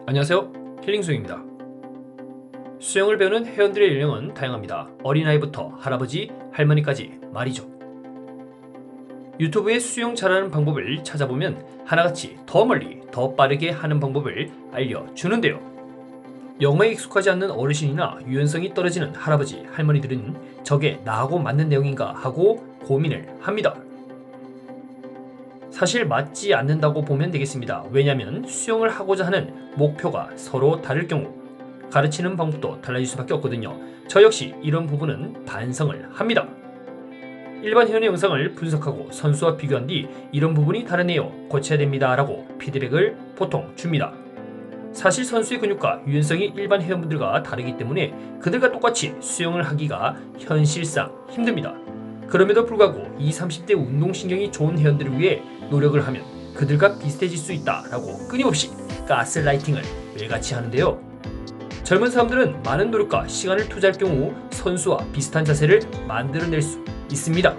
안녕하세요, 힐링수영입니다. 수영을 배우는 회원들의 연령은 다양합니다. 어린아이부터 할아버지, 할머니까지 말이죠. 유튜브에 수영 잘하는 방법을 찾아보면 하나같이 더 멀리 더 빠르게 하는 방법을 알려주는데요. 영어에 익숙하지 않는 어르신이나 유연성이 떨어지는 할아버지, 할머니들은 저게 나하고 맞는 내용인가 하고 고민을 합니다. 사실 맞지 않는다고 보면 되겠습니다. 왜냐하면 수영을 하고자 하는 목표가 서로 다를 경우 가르치는 방법도 달라질 수밖에 없거든요. 저 역시 이런 부분은 반성을 합니다. 일반 회원의 영상을 분석하고 선수와 비교한 뒤 이런 부분이 다르네요, 고쳐야 됩니다 라고 피드백을 보통 줍니다. 사실 선수의 근육과 유연성이 일반 회원분들과 다르기 때문에 그들과 똑같이 수영을 하기가 현실상 힘듭니다. 그럼에도 불구하고 20, 30대 운동신경이 좋은 회원들을 위해 노력을 하면 그들과 비슷해질 수 있다라고 끊임없이 가스라이팅을 매일같이 하는데요. 젊은 사람들은 많은 노력과 시간을 투자할 경우 선수와 비슷한 자세를 만들어낼 수 있습니다.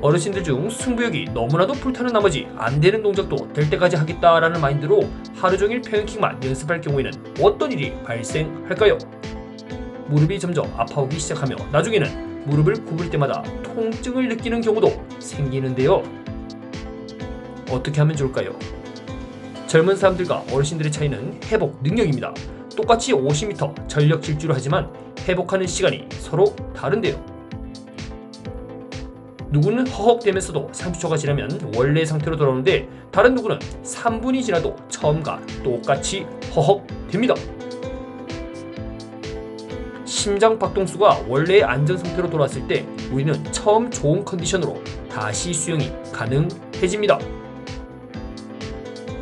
어르신들 중 승부욕이 너무나도 불타는 나머지 안 되는 동작도 될 때까지 하겠다라는 마인드로 하루 종일 평행킥만 연습할 경우에는 어떤 일이 발생할까요? 무릎이 점점 아파오기 시작하며 나중에는 무릎을 굽을 때마다 통증을 느끼는 경우도 생기는데요. 어떻게 하면 좋을까요? 젊은 사람들과 어르신들의 차이는 회복 능력입니다. 똑같이 50m 전력 질주를 하지만 회복하는 시간이 서로 다른데요. 누구는 허헉대면서도 30초가 지나면 원래 상태로 돌아오는데 다른 누구는 3분이 지나도 처음과 똑같이 허헉됩니다. 심장 박동수가 원래의 안전 상태로 돌아왔을 때 우리는 처음 좋은 컨디션으로 다시 수영이 가능해집니다.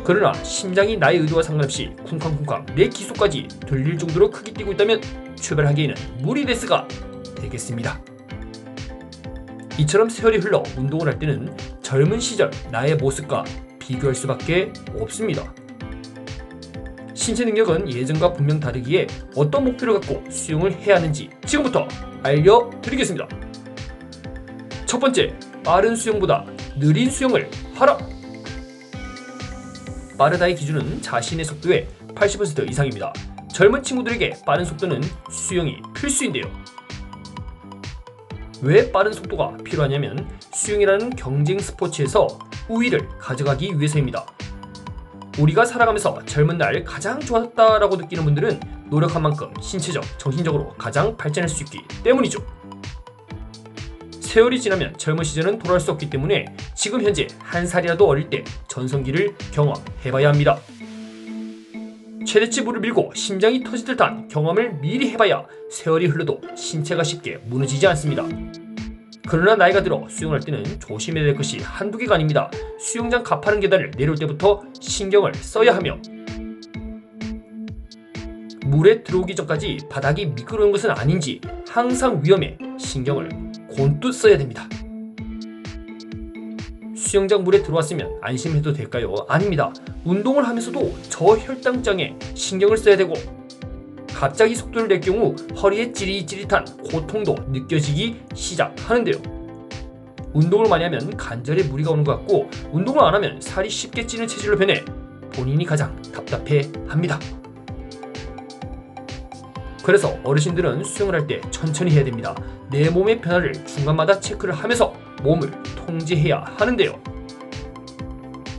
그러나 심장이 나의 의도와 상관없이 쿵쾅쿵쾅 내 기속까지 들릴 정도로 크게 뛰고 있다면 출발하기에는 무리 레스가 되겠습니다. 이처럼 세월이 흘러 운동을 할 때는 젊은 시절 나의 모습과 비교할 수밖에 없습니다. 신체 능력은 예전과 분명 다르기에 어떤 목표를 갖고 수영을 해야 하는지 지금부터 알려드리겠습니다. 첫 번째, 빠른 수영보다 느린 수영을 하라. 빠르다의 기준은 자신의 속도의 80% 이상입니다. 젊은 친구들에게 빠른 속도는 수영이 필수인데요. 왜 빠른 속도가 필요하냐면 수영이라는 경쟁 스포츠에서 우위를 가져가기 위해서입니다. 우리가 살아가면서 젊은 날 가장 좋았다라고 느끼는 분들은 노력한 만큼 신체적, 정신적으로 가장 발전할 수 있기 때문이죠. 세월이 지나면 젊은 시절은 돌아올 수 없기 때문에 지금 현재 한 살이라도 어릴 때 전성기를 경험해봐야 합니다. 최대치 물을 밀고 심장이 터질 듯한 경험을 미리 해봐야 세월이 흘러도 신체가 쉽게 무너지지 않습니다. 그러나 나이가 들어 수영할 때는 조심해야 될 것이 한두 개가 아닙니다. 수영장 가파른 계단을 내려올 때부터 신경을 써야 하며 물에 들어오기 전까지 바닥이 미끄러운 것은 아닌지 항상 위험에 신경을 곤두 써야 됩니다. 수영장 물에 들어왔으면 안심해도 될까요? 아닙니다. 운동을 하면서도 저혈당장에 신경을 써야 되고 갑자기 속도를 낼 경우 허리에 찌릿찌릿한 고통도 느껴지기 시작하는데요. 운동을 많이 하면 관절에 무리가 오는 것 같고 운동을 안 하면 살이 쉽게 찌는 체질로 변해 본인이 가장 답답해합니다. 그래서 어르신들은 수영을 할 때 천천히 해야 됩니다. 내 몸의 변화를 중간마다 체크를 하면서 몸을 통제해야 하는데요.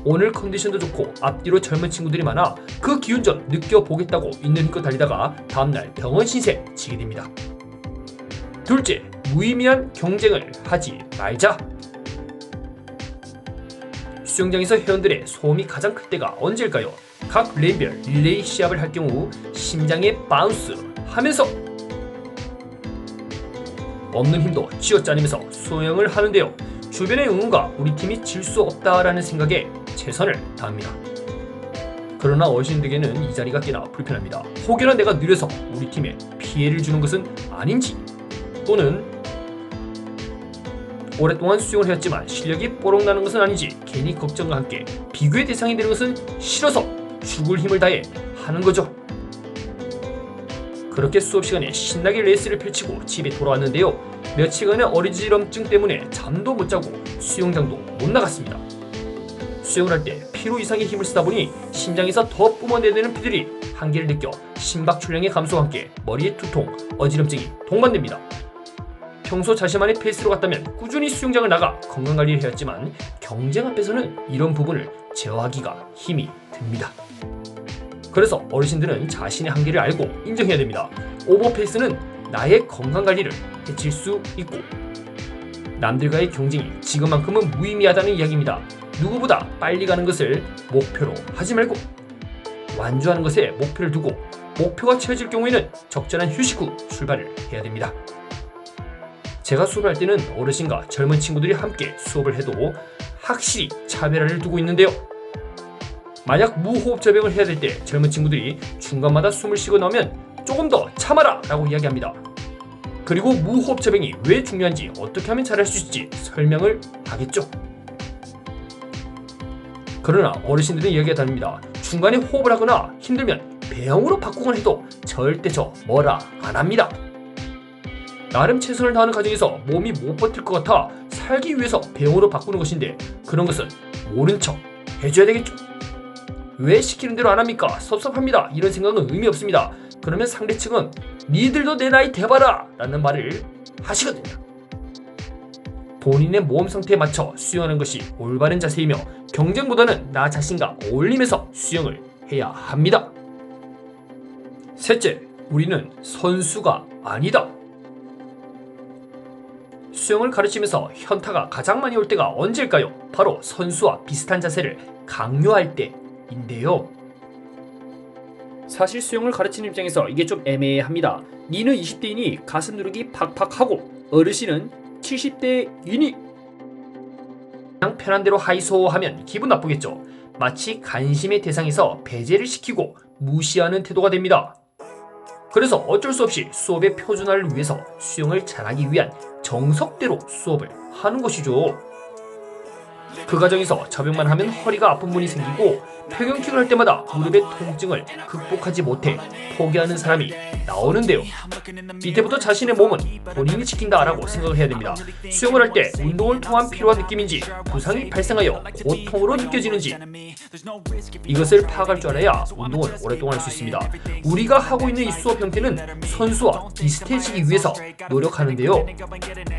오늘 컨디션도 좋고 앞뒤로 젊은 친구들이 많아 그 기운 좀 느껴보겠다고 있는 힘껏 달리다가 다음날 병원 신세 지게 됩니다. 둘째, 무의미한 경쟁을 하지 말자. 수영장에서 회원들의 소음이 가장 클 때가 언제일까요? 각 레인별 릴레이 시합을 할 경우 심장에 바운스 하면서 없는 힘도 쥐어짜내면서 수영을 하는데요. 주변의 응원과 우리 팀이 질 수 없다라는 생각에 최선을 다합니다. 그러나 어르신들에게는 이 자리가 꽤나 불편합니다. 혹여나 내가 느려서 우리 팀에 피해를 주는 것은 아닌지 또는 오랫동안 수영을 해왔지만 실력이 뽀록나는 것은 아닌지 괜히 걱정과 함께 비교의 대상이 되는 것은 싫어서 죽을 힘을 다해 하는 거죠. 그렇게 수업 시간에 신나게 레이스를 펼치고 집에 돌아왔는데요. 며칠간의 어지럼증 때문에 잠도 못 자고 수영장도 못 나갔습니다. 수영을 할 때 피로 이상의 힘을 쓰다 보니 심장에서 더 뿜어내는 피들이 한계를 느껴 심박출량의 감소와 함께 머리의 두통, 어지럼증이 동반됩니다. 평소 자신만의 페이스로 갔다면 꾸준히 수영장을 나가 건강관리를 해왔지만 경쟁 앞에서는 이런 부분을 제어하기가 힘이 듭니다. 그래서 어르신들은 자신의 한계를 알고 인정해야 됩니다. 오버페이스는 나의 건강관리를 해칠 수 있고 남들과의 경쟁이 지금만큼은 무의미하다는 이야기입니다. 누구보다 빨리 가는 것을 목표로 하지 말고 완주하는 것에 목표를 두고 목표가 채워질 경우에는 적절한 휴식 후 출발을 해야 됩니다. 제가 수업을 할 때는 어르신과 젊은 친구들이 함께 수업을 해도 확실히 차별화를 두고 있는데요. 만약 무호흡 절벽을 해야 될 때 젊은 친구들이 중간마다 숨을 쉬고 나오면 조금 더 참아라 라고 이야기합니다. 그리고 무호흡 절벽이 왜 중요한지 어떻게 하면 잘할 수 있을지 설명을 하겠죠. 그러나 어르신들은 이야기가 다릅니다. 중간에 호흡을 하거나 힘들면 배영으로 바꾸거나 해도 절대 뭐라 안 합니다. 나름 최선을 다하는 과정에서 몸이 못 버틸 것 같아 살기 위해서 배영으로 바꾸는 것인데 그런 것은 모른 척 해줘야 되겠죠. 왜 시키는 대로 안 합니까? 섭섭합니다. 이런 생각은 의미 없습니다. 그러면 상대측은 니들도 내 나이 돼봐라 라는 말을 하시거든요. 본인의 몸 상태에 맞춰 수영하는 것이 올바른 자세이며 경쟁보다는 나 자신과 어울리면서 수영을 해야 합니다. 셋째, 우리는 선수가 아니다. 수영을 가르치면서 현타가 가장 많이 올 때가 언제일까요? 바로 선수와 비슷한 자세를 강요할 때인데요. 사실 수영을 가르치는 입장에서 이게 좀 애매합니다. 니는 20대이니 가슴 누르기 팍팍 하고 어르신은 70대이니 그냥 편한 대로 하이소 하면 기분 나쁘겠죠. 마치 관심의 대상에서 배제를 시키고 무시하는 태도가 됩니다. 그래서 어쩔 수 없이 수업의 표준화를 위해서 수영을 잘하기 위한 정석대로 수업을 하는 것이죠. 그 과정에서 접영만 하면 허리가 아픈 분이 생기고 평형킥을 할 때마다 무릎의 통증을 극복하지 못해 포기하는 사람이 나오는데요. 이때부터 자신의 몸은 본인이 지킨다라고 생각을 해야 됩니다. 수영을 할 때 운동을 통한 피로한 느낌인지 부상이 발생하여 고통으로 느껴지는지 이것을 파악할 줄 알아야 운동을 오랫동안 할 수 있습니다. 우리가 하고 있는 이 수업 형태는 선수와 비슷해지기 위해서 노력하는데요.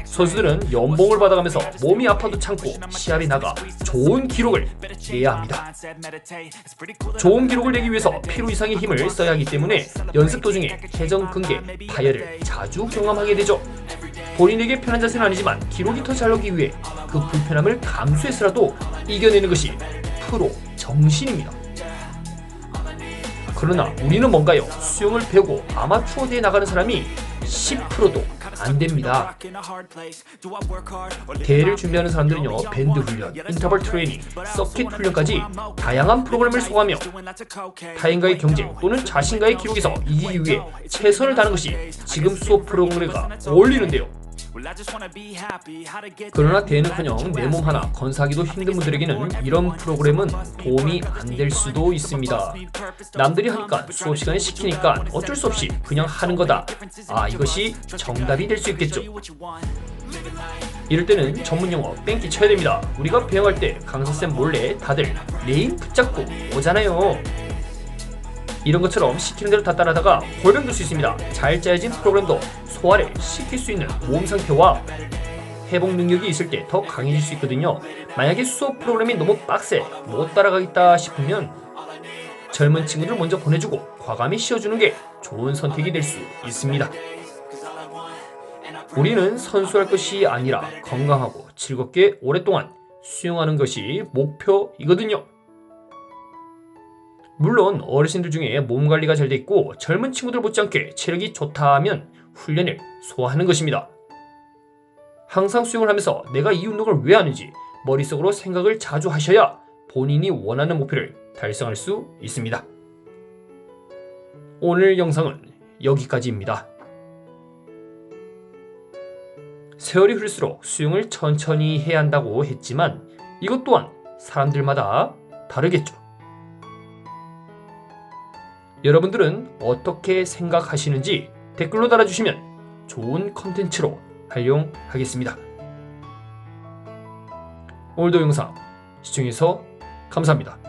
선수들은 연봉을 받아가면서 몸이 아파도 참고 시합에 나가 좋은 기록을 내야 합니다. 좋은 기록을 내기 위해서 피로 이상의 힘을 써야 하기 때문에 연습 도중에 회전, 근개, 파열을 자주 경험하게 되죠. 본인에게 편한 자세는 아니지만 기록이 더 잘 나오기 위해 그 불편함을 감수해서라도 이겨내는 것이 프로 정신입니다. 그러나 우리는 뭔가요? 수영을 배우고 아마추어 대회에 나가는 사람이 10%도 안 됩니다. 대회를 준비하는 사람들은요, 밴드 훈련, 인터벌 트레이닝, 서킷 훈련까지 다양한 프로그램을 소화하며 타인과의 경쟁 또는 자신과의 기록에서 이기기 위해 최선을 다하는 것이 지금 수업 프로그램과 어울리는데요. 그러나 대회는커녕 내 몸 하나 건사하기도 힘든 분들에게는 이런 프로그램은 도움이 안 될 수도 있습니다. 남들이 하니까 수업 시간에 시키니까 어쩔 수 없이 그냥 하는 거다. 이것이 정답이 될 수 있겠죠. 이럴 때는 전문 용어 뺑기 쳐야 됩니다. 우리가 배영할 때 강사쌤 몰래 다들 레인 붙잡고 오잖아요. 이런 것처럼 시키는 대로 다 따라하다가 골병 들 수 있습니다. 잘 짜여진 프로그램도 소화를 시킬 수 있는 몸 상태와 회복 능력이 있을 때 더 강해질 수 있거든요. 만약에 수업 프로그램이 너무 빡세 못 따라가겠다 싶으면 젊은 친구들 먼저 보내주고 과감히 쉬어주는 게 좋은 선택이 될 수 있습니다. 우리는 선수할 것이 아니라 건강하고 즐겁게 오랫동안 수영하는 것이 목표이거든요. 물론 어르신들 중에 몸 관리가 잘 돼 있고 젊은 친구들 못지않게 체력이 좋다 하면 훈련을 소화하는 것입니다. 항상 수영을 하면서 내가 이 운동을 왜 하는지 머릿속으로 생각을 자주 하셔야 본인이 원하는 목표를 달성할 수 있습니다. 오늘 영상은 여기까지입니다. 세월이 흐를수록 수영을 천천히 해야 한다고 했지만 이것 또한 사람들마다 다르겠죠. 여러분들은 어떻게 생각하시는지 댓글로 달아주시면 좋은 컨텐츠로 활용하겠습니다. 오늘도 영상 시청해주셔서 감사합니다.